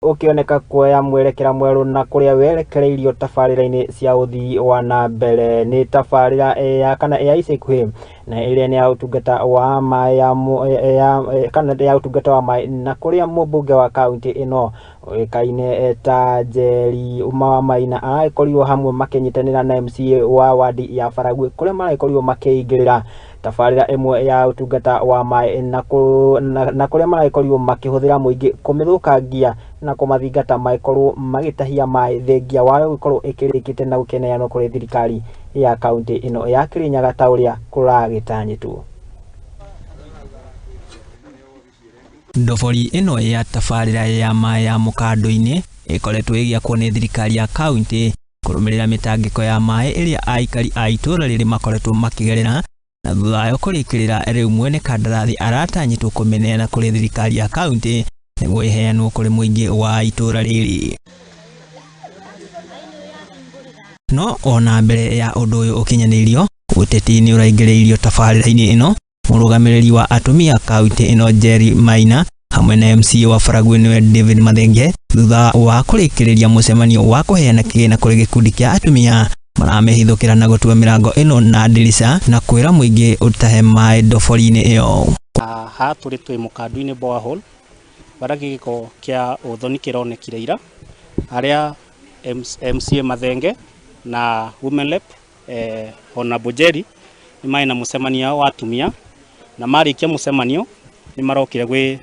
ukioneka kuoya mwerekera mweru na kuria werekereirio tabarĩra-inĩ cia ũthii wa na mbere. Nĩ tabarĩra ya kana ya ica ikuhĩ na ĩrĩa nĩ ya ũtungata wa maĩ kana ya ũtungata wa maĩ, na kuria mũmbunge wa kaunti ĩno ũĩkaine ta Njeri wa Maina aragĩkorirwo hamwe makĩnyitanĩra na MCA wa wadi ya Baragwe kuria maragĩkorirwo makĩingĩrĩra tabarĩra ĩmwe ya ũtungata wa maĩ na kuria maragĩkorirwo makĩhũthĩra mũingĩ kũmĩthũkangia na kũmathingata magĩkorwo magĩtahia maĩ thengia wayo gũkorwo ĩkĩrĩkĩte na gũkeneanwo kũrĩ thirikari ya kaunti ĩno ya Kirinyaga ta ũrĩa kũragĩtanyĩtwo. Ndobori ĩno ya tabarĩra ya maĩ ya mũkando-inĩ ĩkoretwo ĩgĩakwo nĩ thirikari ya kaunti kũrũmĩrĩra mĩtangĩko ya maĩ ĩrĩa aikari a itũũra rĩrĩ makoretwo makĩgerera, na thutha wa kũrĩkĩrĩra rĩu mwene kandarathi aratanyĩtwo kũmĩneana kũrĩ thirikari ya kaunti nĩguo ĩheanwo kũrĩ mũingĩ wa itũũra rĩrĩ. No ona mbere ya ũndũ ũyũ ũkinyanĩirio, ũteti nĩ ũraingĩrĩirio tabarĩra-inĩ ĩno. Mũrũgamĩrĩri wa atumia kaunti ĩno Njeri Maina hamwe na MCA wa Baragwe nĩwe David Mathenge thutha wa kũrĩkĩrĩria mũcemanio wa kũheana kĩgĩna kũrĩ gĩkundi kĩa atumia maramehithũkĩra na gũtua mĩrango ĩno na ndirica na kwĩra mũingĩ ũtahe maĩ ndobori-inĩ ĩyo. Haha tũrĩ twĩ mũkando-inĩ borehole bara gĩko kĩa ũthoni kĩronekire ira, harĩa MCA Mathenge na Women Rep Honorable Njeri nĩ marĩ na mũcemanio wa atumia, na marĩkia mũcemanio nĩ marokire gwĩ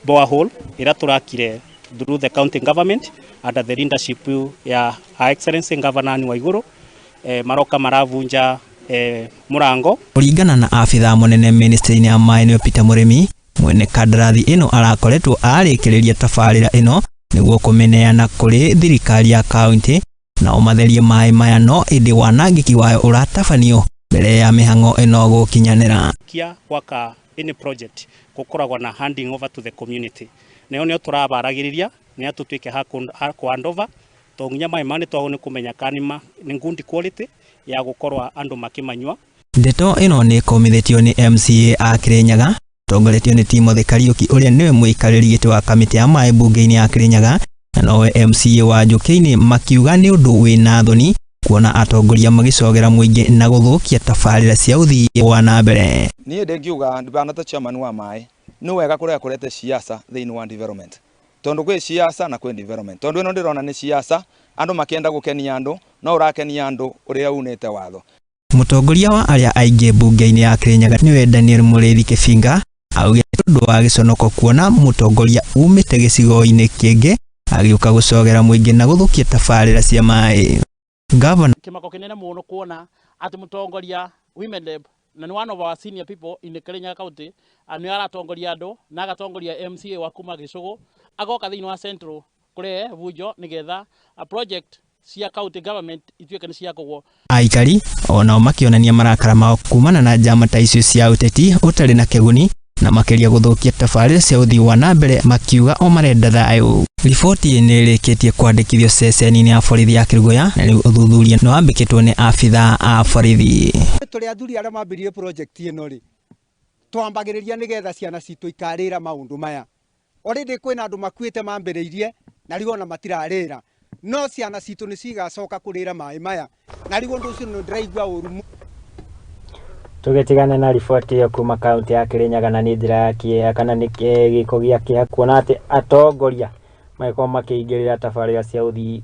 borehole ĩrĩa tũrakire through the county government under the leadership ya Her Excellency Governor Anne Waiguru. Maroka maravunja mũrango. Kũringana na abitha mũnene ministry-inĩ ya maĩ nĩwe Peter Mũrĩmi, mwene kandarathi ĩno arakoretwo arĩkĩrĩria tabarĩra ĩno nĩguo kũmĩneana kũrĩ thirikari ya kaunti na ũmatherie maĩ maya, no ĩndĩ wanangĩki wayo ũratabanio mbere ya mĩhang'o ĩno gũkinyanĩra. Kia gwaka any project gũkoragwo na handing over to the community, nĩo tũrabaragĩrĩria nĩ tũtuĩke ha hand over tũnginya maĩ mani twagwo nĩ kũmenya kanima nĩ good quality ya gũkorwo andũ makĩmanyua. Ndeto ĩno nĩ komithĩtio nĩ MCA a Kirinyaga tongoretio nĩ Timothy Kariuki ũrĩa nĩwe mũikarĩri gĩtĩ wa kamĩtĩ ya maĩ mbunge-inĩ ya Kirinyaga, na nowe MCA wa Njũkĩ-inĩ makiuga nĩ ũndũ wĩna thoni kuona atongoria magĩcogera mũingĩ na gũthũkia tabarĩra cia ũthii wa na mbere. Niĩ ndĩngiuga ndibana ta chairman wa maĩ nĩ wega kũrĩa kũrete siasa thĩinĩ wa development, tondu gwĩ siasa na kwĩ development. Tondu ĩno ndĩrona nĩ siasa, andũ makĩenda gũkenia andũ, no ũrakenia andũ ũrĩa unĩte watho. Mũtongoria wa arĩa aingĩ mbunge-inĩ ya Kirinyaga nĩwe Daniel Mũrĩithi Kĩbinga augĩte ũndũ wa gĩconoko kuona mũtongoria umĩte gĩcigo-inĩ kĩngĩ agĩũka gũcogera mũingĩ na gũthũkia tabarĩra cia maĩ. Governor kĩmako kĩnene mũno kuona atĩ mũtongoria Women Rep na nĩ one of our senior people in the Kirinyaga County nĩ aratongoria andũ na agatongoria MCA wa kuma Gĩcũgũ agoka thĩinĩ wa Central kũrehe bunjo nĩgetha project cia county government ituĩke nĩ cia kũgwo. Aikari onao makĩonania marakara mao kumana na njama ta icio cia ũteti ũtarĩ na kĩguni na makĩria gũthũkia tabarĩra cia ũthii wa na mbere, makiuga o marenda thayũ. Riboti nĩ ĩrĩkĩtie kwandĩkithio ceceni-inĩ ya borithi ya Kĩrugũya na rĩu ũthuthuria nĩ wambĩkĩtwo nĩ abitha a borithi. Tũrĩ athuri arĩa mambĩrĩirie project ĩno rĩ, twambagĩrĩria nĩgetha ciana citũ ikarĩra maũndũ maya. Already kwĩna andũ makuĩte mambĩrĩirie na rĩu ona matirarĩra, no ciana citũ nĩ cigacoka kũrĩra maĩ maya, na rĩu ũndũ ũcio nĩ ndĩraigua ũru. Tũgĩtigana na riboti ĩyo kuma kaunti ya Kirinyaga, na nĩ njĩra ya kĩeha kana nĩ gĩko gĩa kĩeha kuona atĩ atongoria magĩkorwo makĩingĩrĩra tabarĩra cia ũthii